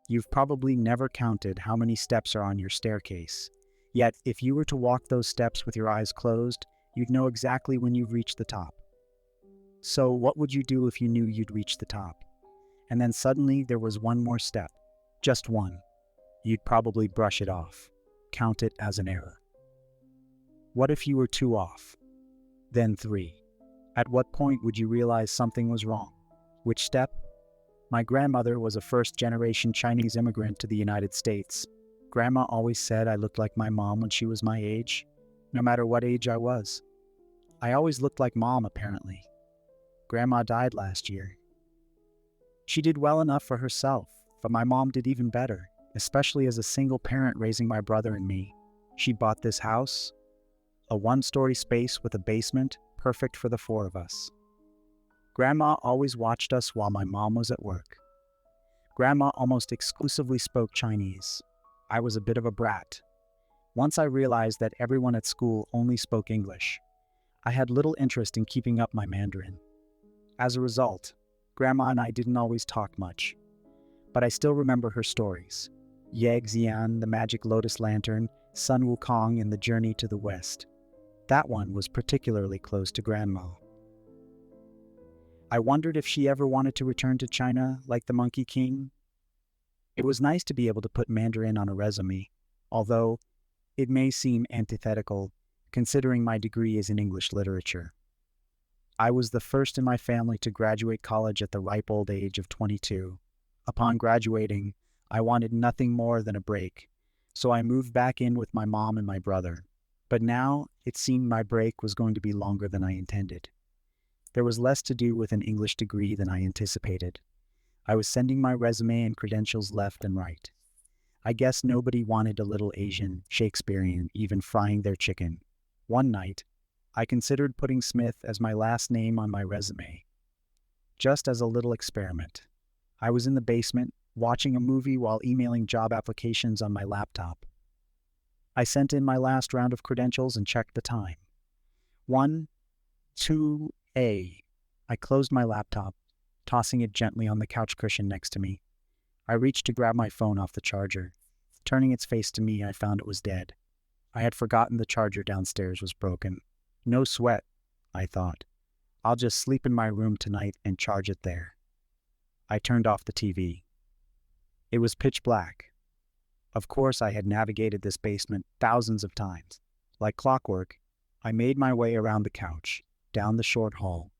You've probably never counted how many steps are on your staircase. Yet, if you were to walk those steps with your eyes closed, you'd know exactly when you've reached the top. So, what would you do if you knew you'd reached the top? And then suddenly there was one more step. Just one. You'd probably brush it off. Count it as an error. What if you were two off? Then three. At what point would you realize something was wrong? Which step? My grandmother was a first-generation Chinese immigrant to the United States. Grandma always said I looked like my mom when she was my age, no matter what age I was. I always looked like Mom, apparently. Grandma died last year. She did well enough for herself, but my mom did even better, especially as a single parent raising my brother and me. She bought this house, a one-story space with a basement, perfect for the four of us. Grandma always watched us while my mom was at work. Grandma almost exclusively spoke Chinese. I was a bit of a brat. Once I realized that everyone at school only spoke English, I had little interest in keeping up my Mandarin. As a result, Grandma and I didn't always talk much, but I still remember her stories. Ye Xian, the magic lotus lantern, Sun Wukong, and the journey to the west. That one was particularly close to Grandma. I wondered if she ever wanted to return to China like the Monkey King. It was nice to be able to put Mandarin on a resume, although it may seem antithetical considering my degree is in English literature. I was the first in my family to graduate college at the ripe old age of 22. Upon graduating, I wanted nothing more than a break, so I moved back in with my mom and my brother. But now, it seemed my break was going to be longer than I intended. There was less to do with an English degree than I anticipated. I was sending my resume and credentials left and right. I guess nobody wanted a little Asian, Shakespearean, even frying their chicken. One night, I considered putting Smith as my last name on my resume, just as a little experiment. I was in the basement, watching a movie while emailing job applications on my laptop. I sent in my last round of credentials and checked the time. 1:02 I closed my laptop, tossing it gently on the couch cushion next to me. I reached to grab my phone off the charger. Turning its face to me, I found it was dead. I had forgotten the charger downstairs was broken. No sweat, I thought. I'll just sleep in my room tonight and charge it there. I turned off the TV. It was pitch black. Of course, I had navigated this basement thousands of times. Like clockwork, I made my way around the couch, down the short hall,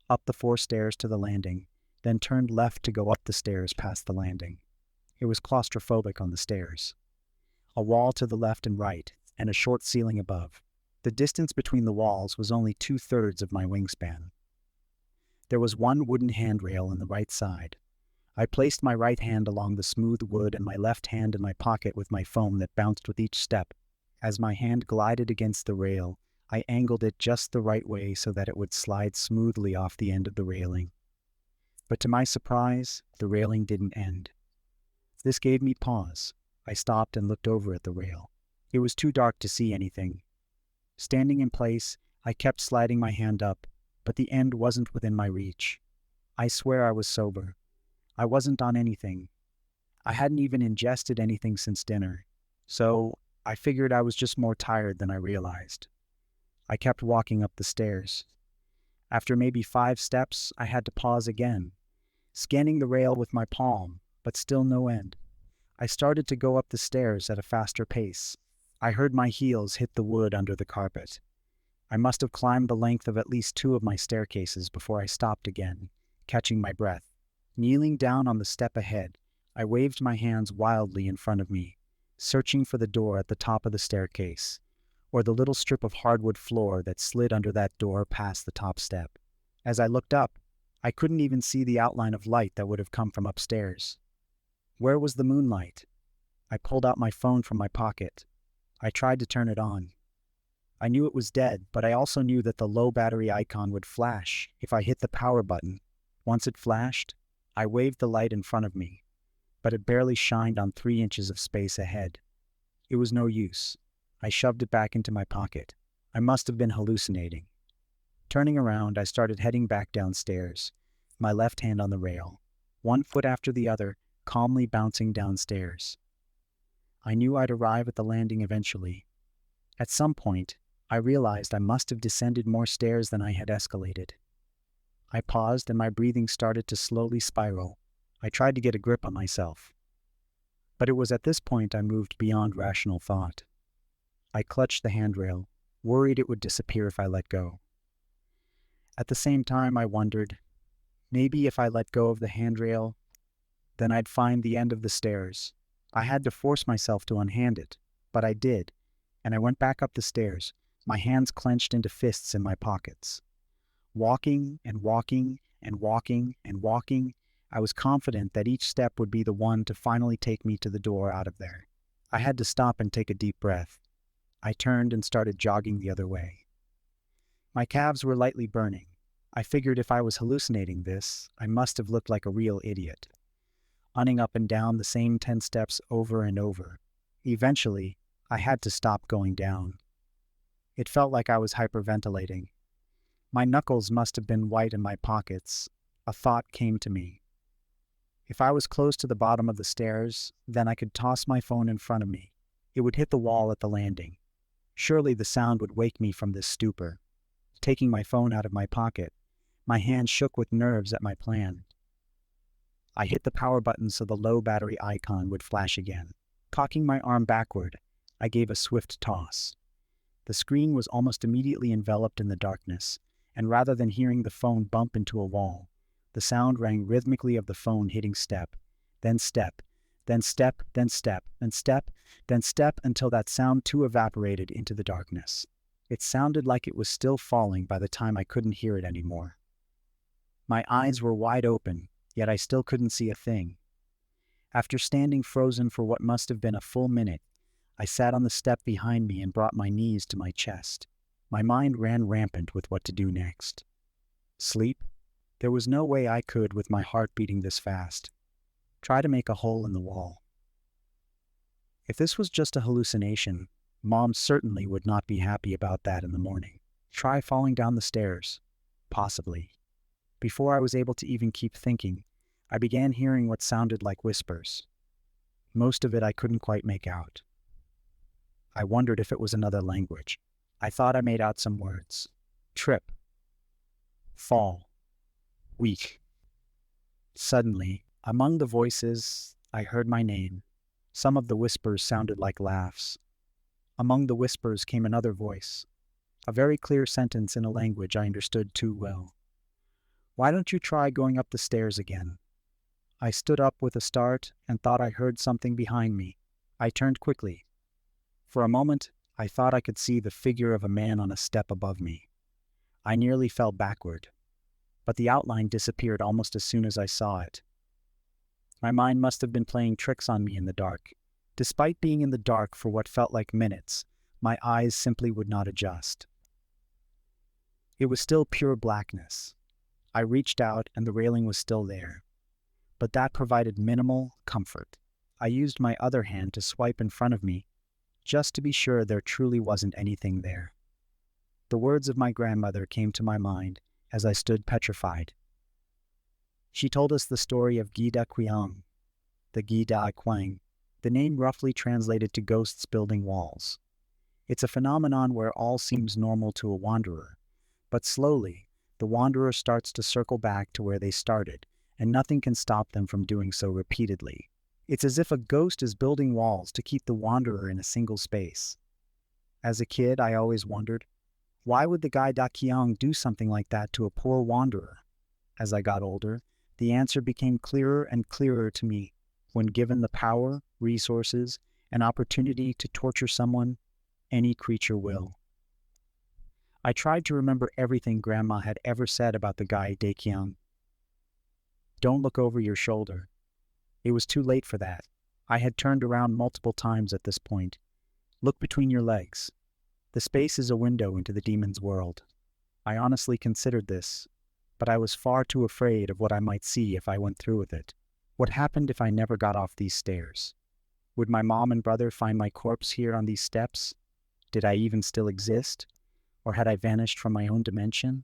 up the 4 stairs to the landing, then turned left to go up the stairs past the landing. It was claustrophobic on the stairs. A wall to the left and right, and a short ceiling above. The distance between the walls was only 2/3 of my wingspan. There was one wooden handrail on the right side. I placed my right hand along the smooth wood and my left hand in my pocket with my phone that bounced with each step. As my hand glided against the rail, I angled it just the right way so that it would slide smoothly off the end of the railing. But to my surprise, the railing didn't end. This gave me pause. I stopped and looked over at the rail. It was too dark to see anything. Standing in place, I kept sliding my hand up, but the end wasn't within my reach. I swear I was sober. I wasn't on anything. I hadn't even ingested anything since dinner, so I figured I was just more tired than I realized. I kept walking up the stairs. After maybe 5 steps, I had to pause again, scanning the rail with my palm, but still no end. I started to go up the stairs at a faster pace. I heard my heels hit the wood under the carpet. I must have climbed the length of at least 2 of my staircases before I stopped again, catching my breath. Kneeling down on the step ahead, I waved my hands wildly in front of me, searching for the door at the top of the staircase, or the little strip of hardwood floor that slid under that door past the top step. As I looked up, I couldn't even see the outline of light that would have come from upstairs. Where was the moonlight? I pulled out my phone from my pocket. I tried to turn it on. I knew it was dead, but I also knew that the low battery icon would flash if I hit the power button. Once it flashed, I waved the light in front of me, but it barely shined on 3 inches of space ahead. It was no use. I shoved it back into my pocket. I must have been hallucinating. Turning around, I started heading back downstairs, my left hand on the rail. 1 foot after the other, calmly bouncing downstairs. I knew I'd arrive at the landing eventually. At some point, I realized I must have descended more stairs than I had escalated. I paused and my breathing started to slowly spiral. I tried to get a grip on myself. But it was at this point I moved beyond rational thought. I clutched the handrail, worried it would disappear if I let go. At the same time, I wondered, maybe if I let go of the handrail, then I'd find the end of the stairs. I had to force myself to unhand it, but I did, and I went back up the stairs, my hands clenched into fists in my pockets. Walking and walking and walking and walking, I was confident that each step would be the one to finally take me to the door out of there. I had to stop and take a deep breath. I turned and started jogging the other way. My calves were lightly burning. I figured if I was hallucinating this, I must have looked like a real idiot, running up and down the same 10 steps over and over. Eventually, I had to stop going down. It felt like I was hyperventilating. My knuckles must have been white in my pockets. A thought came to me. If I was close to the bottom of the stairs, then I could toss my phone in front of me. It would hit the wall at the landing. Surely the sound would wake me from this stupor. Taking my phone out of my pocket, my hand shook with nerves at my plan. I hit the power button so the low battery icon would flash again. Cocking my arm backward, I gave a swift toss. The screen was almost immediately enveloped in the darkness, and rather than hearing the phone bump into a wall, the sound rang rhythmically of the phone hitting step, then step, then step, then step, then step, then step, until that sound too evaporated into the darkness. It sounded like it was still falling by the time I couldn't hear it anymore. My eyes were wide open, yet I still couldn't see a thing. After standing frozen for what must have been a full minute, I sat on the step behind me and brought my knees to my chest. My mind ran rampant with what to do next. Sleep? There was no way I could with my heart beating this fast. Try to make a hole in the wall. If this was just a hallucination, Mom certainly would not be happy about that in the morning. Try falling down the stairs. Possibly. Before I was able to even keep thinking, I began hearing what sounded like whispers. Most of it I couldn't quite make out. I wondered if it was another language. I thought I made out some words. Trip. Fall. Weak. Suddenly, among the voices, I heard my name. Some of the whispers sounded like laughs. Among the whispers came another voice, a very clear sentence in a language I understood too well. Why don't you try going up the stairs again? I stood up with a start and thought I heard something behind me. I turned quickly. For a moment, I thought I could see the figure of a man on a step above me. I nearly fell backward, but the outline disappeared almost as soon as I saw it. My mind must have been playing tricks on me in the dark. Despite being in the dark for what felt like minutes, my eyes simply would not adjust. It was still pure blackness. I reached out and the railing was still there, but that provided minimal comfort. I used my other hand to swipe in front of me, just to be sure there truly wasn't anything there. The words of my grandmother came to my mind as I stood petrified. She told us the story of Gida Qiang, the Gida Quang, the name roughly translated to ghosts building walls. It's a phenomenon where all seems normal to a wanderer, but slowly, the wanderer starts to circle back to where they started, and nothing can stop them from doing so repeatedly. It's as if a ghost is building walls to keep the wanderer in a single space. As a kid, I always wondered, why would the guy Da Qiang do something like that to a poor wanderer? As I got older, the answer became clearer and clearer to me. When given the power, resources, and opportunity to torture someone, any creature will. I tried to remember everything Grandma had ever said about the guy Da Qiang. Don't look over your shoulder. It was too late for that. I had turned around multiple times at this point. Look between your legs. The space is a window into the demon's world. I honestly considered this, but I was far too afraid of what I might see if I went through with it. What happened if I never got off these stairs? Would my mom and brother find my corpse here on these steps? Did I even still exist? Or had I vanished from my own dimension?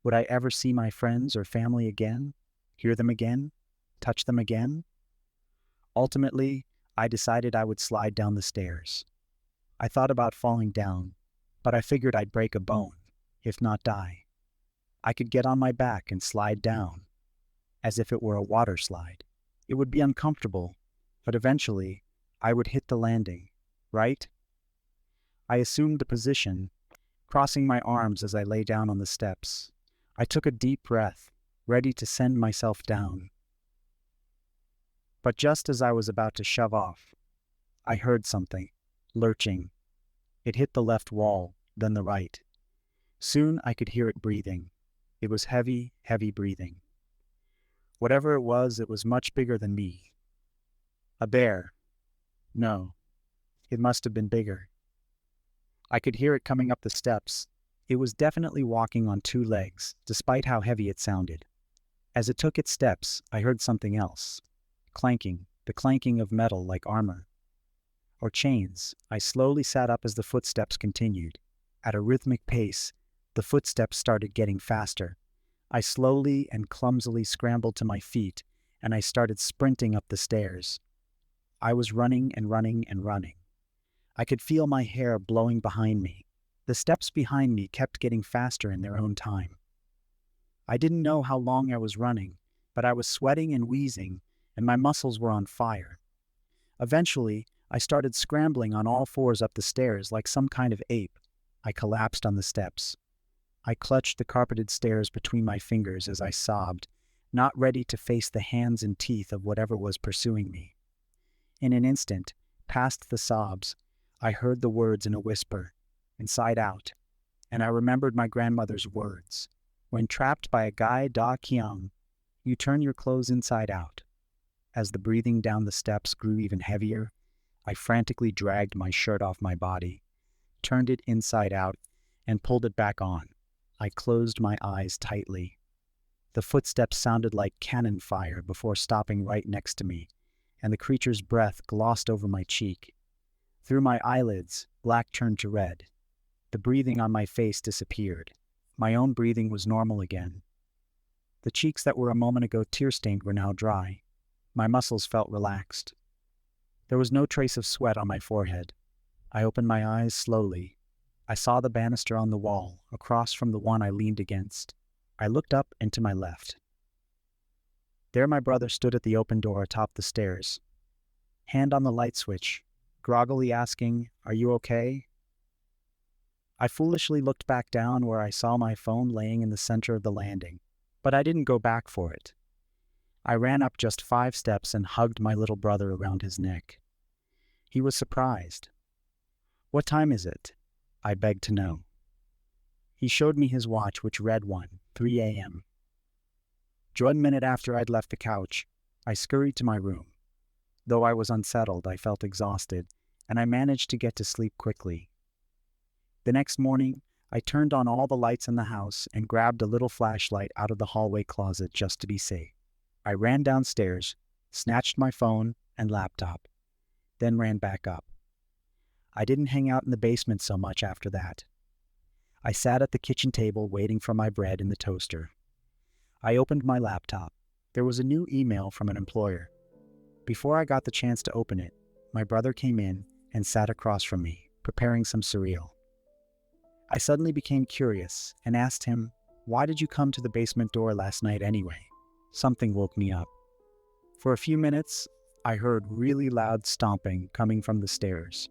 Would I ever see my friends or family again? Hear them again? Touch them again? Ultimately, I decided I would slide down the stairs. I thought about falling down, but I figured I'd break a bone, if not die. I could get on my back and slide down, as if it were a water slide. It would be uncomfortable, but eventually, I would hit the landing, right? I assumed the position, crossing my arms as I lay down on the steps. I took a deep breath, ready to send myself down. But just as I was about to shove off, I heard something, lurching. It hit the left wall, then the right. Soon I could hear it breathing. It was heavy, heavy breathing. Whatever it was much bigger than me. A bear. No, it must have been bigger. I could hear it coming up the steps. It was definitely walking on two legs, despite how heavy it sounded. As it took its steps, I heard something else. Clanking, the clanking of metal like armor. Or chains. I slowly sat up as the footsteps continued. At a rhythmic pace, the footsteps started getting faster. I slowly and clumsily scrambled to my feet, and I started sprinting up the stairs. I was running and running and running. I could feel my hair blowing behind me. The steps behind me kept getting faster in their own time. I didn't know how long I was running, but I was sweating and wheezing, and my muscles were on fire. Eventually, I started scrambling on all fours up the stairs like some kind of ape. I collapsed on the steps. I clutched the carpeted stairs between my fingers as I sobbed, not ready to face the hands and teeth of whatever was pursuing me. In an instant, past the sobs, I heard the words in a whisper, inside out, and I remembered my grandmother's words. When trapped by a gai da kiang, you turn your clothes inside out. As the breathing down the steps grew even heavier, I frantically dragged my shirt off my body, turned it inside out, and pulled it back on. I closed my eyes tightly. The footsteps sounded like cannon fire before stopping right next to me, and the creature's breath glossed over my cheek. Through my eyelids, black turned to red. The breathing on my face disappeared. My own breathing was normal again. The cheeks that were a moment ago tear-stained were now dry. My muscles felt relaxed. There was no trace of sweat on my forehead. I opened my eyes slowly. I saw the banister on the wall, across from the one I leaned against. I looked up and to my left. There my brother stood at the open door atop the stairs, hand on the light switch, groggily asking, "Are you okay?" I foolishly looked back down where I saw my phone laying in the center of the landing, but I didn't go back for it. I ran up just 5 steps and hugged my little brother around his neck. He was surprised. "What time is it?" I begged to know. He showed me his watch, which read 3 a.m. 1 minute after I'd left the couch, I scurried to my room. Though I was unsettled, I felt exhausted, and I managed to get to sleep quickly. The next morning, I turned on all the lights in the house and grabbed a little flashlight out of the hallway closet just to be safe. I ran downstairs, snatched my phone and laptop, then ran back up. I didn't hang out in the basement so much after that. I sat at the kitchen table waiting for my bread in the toaster. I opened my laptop. There was a new email from an employer. Before I got the chance to open it, my brother came in and sat across from me, preparing some cereal. I suddenly became curious and asked him, "Why did you come to the basement door last night anyway?" Something woke me up. For a few minutes, I heard really loud stomping coming from the stairs.